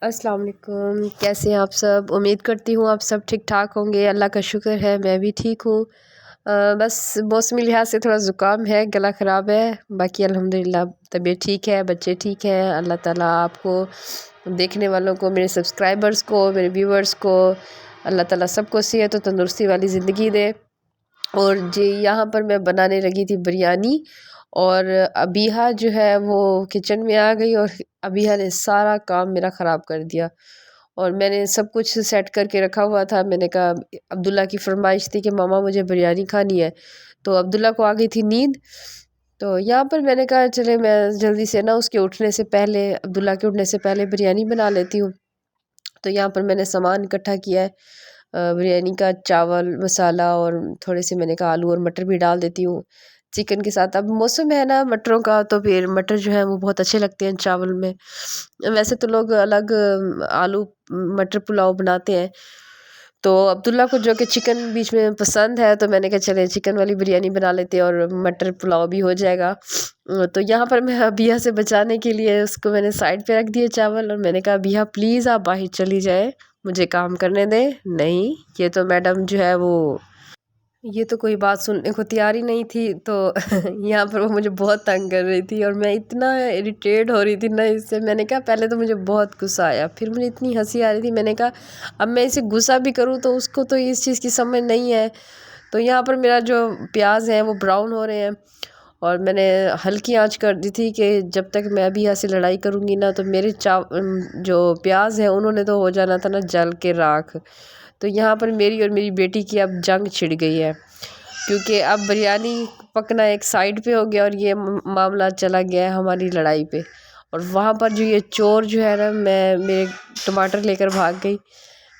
अस्सलाम वालेकुम। कैसे हैं आप सब? उम्मीद करती हूँ आप सब ठीक ठाक होंगे। अल्लाह का शुक्र है मैं भी ठीक हूँ। बस मौसमी लिहाज से थोड़ा ज़ुकाम है, गला ख़राब है। बाकी अल्हम्दुलिल्लाह तबीयत ठीक है, बच्चे ठीक हैं। अल्लाह ताला आपको, देखने वालों को, मेरे सब्सक्राइबर्स को, मेरे व्यूवर्स को, अल्लाह ताला सबको सेहत और तंदुरुस्ती वाली ज़िंदगी दे। और जी यहाँ पर मैं बनाने लगी थी बिरयानी, और अबीहा जो है वो किचन में आ गई और अबीहा ने सारा काम मेरा ख़राब कर दिया। और मैंने सब कुछ सेट करके रखा हुआ था। मैंने कहा, अब्दुल्ला की फरमाइश थी कि मामा मुझे बिरयानी खानी है, तो अब्दुल्ला को आ गई थी नींद। तो यहाँ पर मैंने कहा चले मैं जल्दी से ना उसके उठने से पहले, अब्दुल्ला के उठने से पहले बिरयानी बना लेती हूँ। तो यहाँ पर मैंने सामान इकट्ठा किया है, बिरयानी का चावल, मसाला, और थोड़े से मैंने कहा आलू और मटर भी डाल देती हूँ चिकन के साथ। अब मौसम है ना मटरों का, तो फिर मटर जो है वो बहुत अच्छे लगते हैं चावल में। वैसे तो लोग अलग आलू मटर पुलाव बनाते हैं, तो अब्दुल्ला को जो कि चिकन बीच में पसंद है, तो मैंने कहा चले चिकन वाली बिरयानी बना लेते हैं और मटर पुलाव भी हो जाएगा। तो यहाँ पर मैं अबिया से बचाने के लिए उसको मैंने साइड पे रख दिए चावल, और मैंने कहा अबिया प्लीज़ आप बाहर चली जाए, मुझे काम करने दें। नहीं, ये तो मैडम जो है वो, ये तो कोई बात सुनने को तैयार ही नहीं थी। तो यहाँ पर वो मुझे बहुत तंग कर रही थी, और मैं इतना इरिटेट हो रही थी ना इससे। मैंने कहा पहले तो मुझे बहुत गुस्सा आया, फिर मुझे इतनी हंसी आ रही थी। मैंने कहा अब मैं इसे गुस्सा भी करूँ तो उसको तो इस चीज़ की समझ नहीं है। तो यहाँ पर मेरा जो प्याज है वो ब्राउन हो रहे हैं, और मैंने हल्की आंच कर दी थी कि जब तक मैं अभी यहाँ से लड़ाई करूँगी ना, तो मेरे जो प्याज हैं उन्होंने तो हो जाना था ना जल के राख। तो यहाँ पर मेरी और मेरी बेटी की अब जंग छिड़ गई है, क्योंकि अब बिरयानी पकना एक साइड पे हो गया और ये मामला चला गया है हमारी लड़ाई पे। और वहाँ पर जो ये चोर जो है ना, मैं मेरे टमाटर लेकर भाग गई।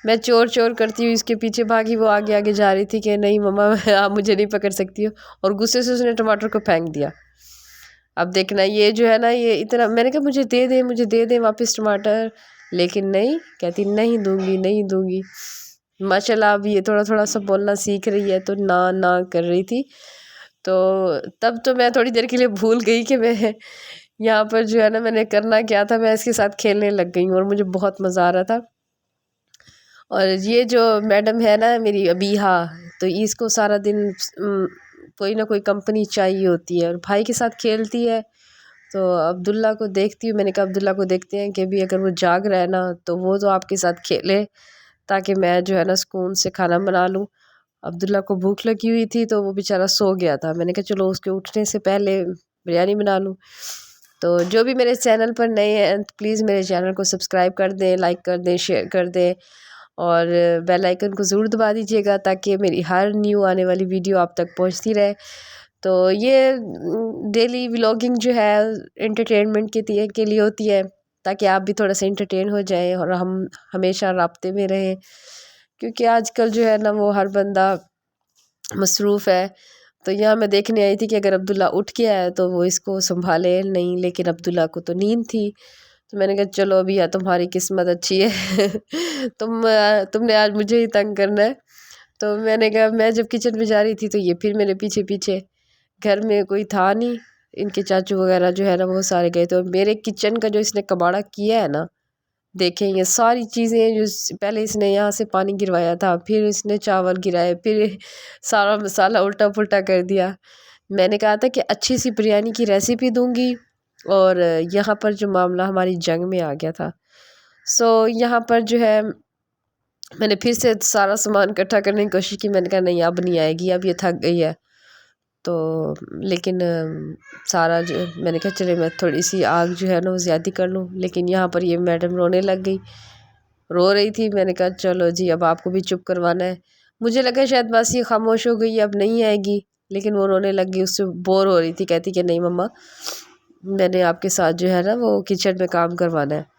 मैं चोर चोर करती हुई इसके पीछे भागी, वो आगे आगे जा रही थी कि नहीं मम्मा आप मुझे नहीं पकड़ सकती हो, और गुस्से से उसने टमाटर को फेंक दिया। अब देखना ये जो है ना, ये इतना, मैंने कहा मुझे दे दे, मुझे दे दे वापस टमाटर, लेकिन नहीं, कहती नहीं दूंगी, नहीं दूंगी। माशाल्लाह अब ये थोड़ा थोड़ा सा बोलना सीख रही है, तो ना ना कर रही थी। तो तब तो मैं थोड़ी देर के लिए भूल गई कि मैं यहाँ पर जो है ना मैंने करना क्या था। मैं इसके साथ खेलने लग गई हूँ और मुझे बहुत मज़ा आ रहा था। और ये जो मैडम है ना मेरी अबीहा, तो इसको सारा दिन कोई ना कोई कंपनी चाहिए होती है, और भाई के साथ खेलती है। तो अब्दुल्ला को देखती हूँ, मैंने कहा अब्दुल्ला को देखते हैं कि भी अगर वो जाग रहा है ना, तो वो तो आपके साथ खेले, ताकि मैं जो है ना सुकून से खाना बना लूँ। अब्दुल्ला को भूख लगी हुई थी, तो वो बेचारा सो गया था। मैंने कहा चलो उसके उठने से पहले बिरयानी बना लूँ। तो जो भी मेरे चैनल पर नए हैं, प्लीज़ मेरे चैनल को सब्सक्राइब कर दें, लाइक कर दें, शेयर कर दें, और बेल आइकन को ज़रूर दबा दीजिएगा, ताकि मेरी हर न्यू आने वाली वीडियो आप तक पहुंचती रहे। तो ये डेली व्लॉगिंग जो है एंटरटेनमेंट के लिए होती है, ताकि आप भी थोड़ा सा एंटरटेन हो जाएं और हम हमेशा राब्ते में रहें। क्योंकि आजकल जो है ना वो हर बंदा मसरूफ़ है। तो यहाँ मैं देखने आई थी कि अगर अब्दुल्ला उठ गया है तो वो इसको संभाले नहीं, लेकिन अब्दुल्ला को तो नींद थी। तो मैंने कहा चलो अभी यार तुम्हारी किस्मत अच्छी है तुमने आज मुझे ही तंग करना है। तो मैंने कहा, मैं जब किचन में जा रही थी तो ये फिर मेरे पीछे पीछे, घर में कोई था नहीं, इनके चाचू वगैरह जो है ना वो सारे गए थे। और मेरे किचन का जो इसने कबाड़ा किया है ना, देखें ये सारी चीज़ें जो पहले इसने यहाँ से पानी गिरवाया था, फिर इसने चावल गिराए, फिर सारा मसाला उल्टा पुल्टा कर दिया। मैंने कहा था कि अच्छी सी बिरयानी की रेसिपी दूंगी, और यहाँ पर जो मामला हमारी जंग में आ गया था। सो यहाँ पर जो है मैंने फिर से सारा सामान इकट्ठा करने की कोशिश की। मैंने कहा नहीं अब नहीं आएगी, अब ये थक गई है। तो लेकिन सारा जो, मैंने कहा चले मैं थोड़ी सी आग जो है ना वो ज़्यादा कर लूँ, लेकिन यहाँ पर ये मैडम रोने लग गई, रो रही थी। मैंने कहा चलो जी अब आपको भी चुप करवाना है। मुझे लगा शायद बस ये खामोश हो गई, अब नहीं आएगी, लेकिन वो रोने लग गई, उससे बोर हो रही थी। कहती कि नहीं मम्मा मैंने आपके साथ जो है ना वो किचन में काम करवाना है।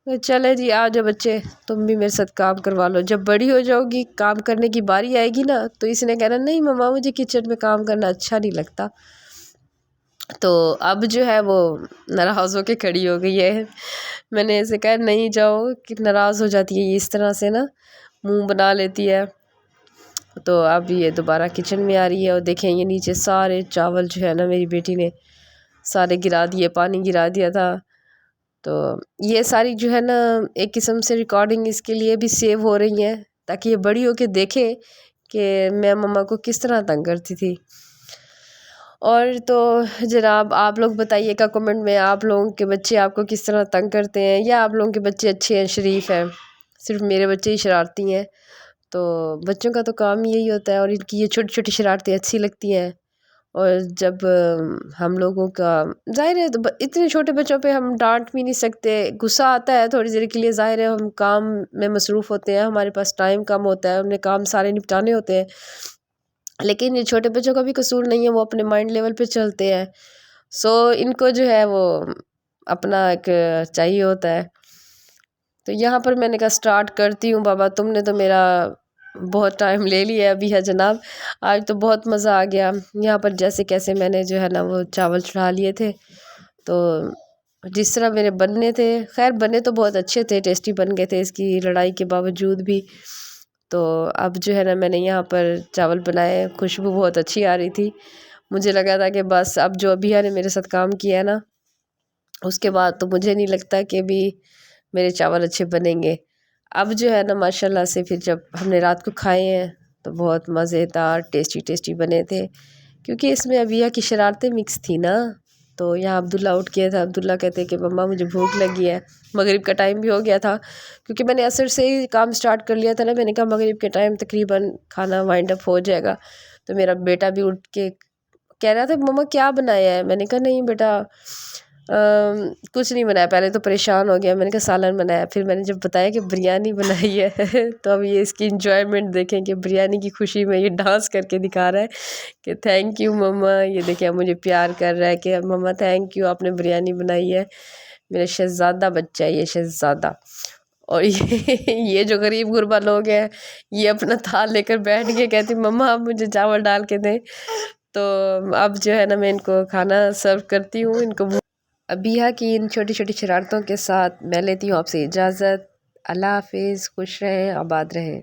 तो चले जी आ जाओ बच्चे, तुम भी मेरे साथ काम करवा लो, जब बड़ी हो जाओगी काम करने की बारी आएगी ना, तो इसने कहना नहीं मम्मा मुझे किचन में काम करना अच्छा नहीं लगता। तो अब जो है वो नाराज़ होके खड़ी हो गई है। मैंने ऐसे कहा नहीं जाओ, कि नाराज़ हो जाती है ये इस तरह से ना, मुंह बना लेती है। तो अब ये दोबारा किचन में आ रही है, और देखें ये नीचे सारे चावल जो है ना मेरी बेटी ने सारे गिरा दिए, पानी गिरा दिया था। تو یہ ساری جو ہے نا ایک قسم سے ریکارڈنگ اس کے لیے بھی سیو ہو رہی ہیں تاکہ یہ بڑی ہو کے دیکھے کہ میں مما کو کس طرح تنگ کرتی تھی۔ اور تو جناب آپ لوگ بتائیے گا کمنٹ میں آپ لوگوں کے بچے آپ کو کس طرح تنگ کرتے ہیں، یا آپ لوگوں کے بچے اچھے ہیں، شریف ہیں، صرف میرے بچے ہی شرارتی ہیں۔ تو بچوں کا تو کام یہی ہوتا ہے، اور ان کی یہ چھوٹی چھوٹی شرارتیں اچھی لگتی ہیں۔ اور جب ہم لوگوں کا ظاہر ہے اتنے چھوٹے بچوں پہ ہم ڈانٹ بھی نہیں سکتے، غصہ آتا ہے تھوڑی دیر کے لیے، ظاہر ہے ہم کام میں مصروف ہوتے ہیں، ہمارے پاس ٹائم کم ہوتا ہے، ہم نے کام سارے نپٹانے ہوتے ہیں، لیکن یہ چھوٹے بچوں کا بھی قصور نہیں ہے، وہ اپنے مائنڈ لیول پہ چلتے ہیں۔ سو ان کو جو ہے وہ اپنا ایک چاہیے ہوتا ہے۔ تو یہاں پر میں نے کہا سٹارٹ کرتی ہوں بابا، تم نے تو میرا بہت ٹائم لے لیا ابھی ہے جناب، آج تو بہت مزہ آ گیا۔ یہاں پر جیسے کیسے میں نے جو ہے نا وہ چاول چڑھا لیے تھے، تو جس طرح میرے بننے تھے، خیر بنے تو بہت اچھے تھے، ٹیسٹی بن گئے تھے اس کی لڑائی کے باوجود بھی۔ تو اب جو ہے نا میں نے یہاں پر چاول بنائے، خوشبو بہت اچھی آ رہی تھی، مجھے لگا تھا کہ بس اب جو ابھی نے میرے ساتھ کام کیا ہے نا، اس کے بعد تو مجھے نہیں لگتا کہ بھی میرے چاول اچھے بنیں گے۔ اب جو ہے نا ماشاءاللہ سے پھر جب ہم نے رات کو کھائے ہیں تو بہت مزیدار ٹیسٹی ٹیسٹی بنے تھے، کیونکہ اس میں ابیہ کی شرارتیں مکس تھی نا۔ تو یہاں عبداللہ اٹھ گیا تھا، عبداللہ کہتے کہ مما مجھے بھوک لگی ہے، مغرب کا ٹائم بھی ہو گیا تھا، کیونکہ میں نے عصر سے ہی کام سٹارٹ کر لیا تھا نا، میں نے کہا مغرب کے ٹائم تقریباً کھانا وائنڈ اپ ہو جائے گا۔ تو میرا بیٹا بھی اٹھ کے کہہ رہا تھا مما کیا بنایا ہے، میں نے کہا نہیں بیٹا کچھ نہیں بنایا، پہلے تو پریشان ہو گیا، میں نے کہا سالن بنایا، پھر میں نے جب بتایا کہ بریانی بنائی ہے تو اب یہ اس کی انجوائمنٹ دیکھیں کہ بریانی کی خوشی میں یہ ڈانس کر کے دکھا رہا ہے کہ تھینک یو مما، یہ دیکھیں مجھے پیار کر رہا ہے کہ مما تھینک یو آپ نے بریانی بنائی ہے، میرا شہزادہ بچہ ہے یہ، شہزادہ۔ اور یہ جو غریب غربا لوگ ہیں یہ اپنا تھال لے کر بیٹھ گئے، کہتی مما آپ مجھے چاول ڈال کے دیں۔ تو اب جو ہے نا میں ان کو کھانا سرو کرتی ہوں، ان کو ابیہ کی ان چھوٹی چھوٹی شرارتوں کے ساتھ میں لیتی ہوں آپ سے اجازت۔ اللہ حافظ، خوش رہیں، آباد رہیں۔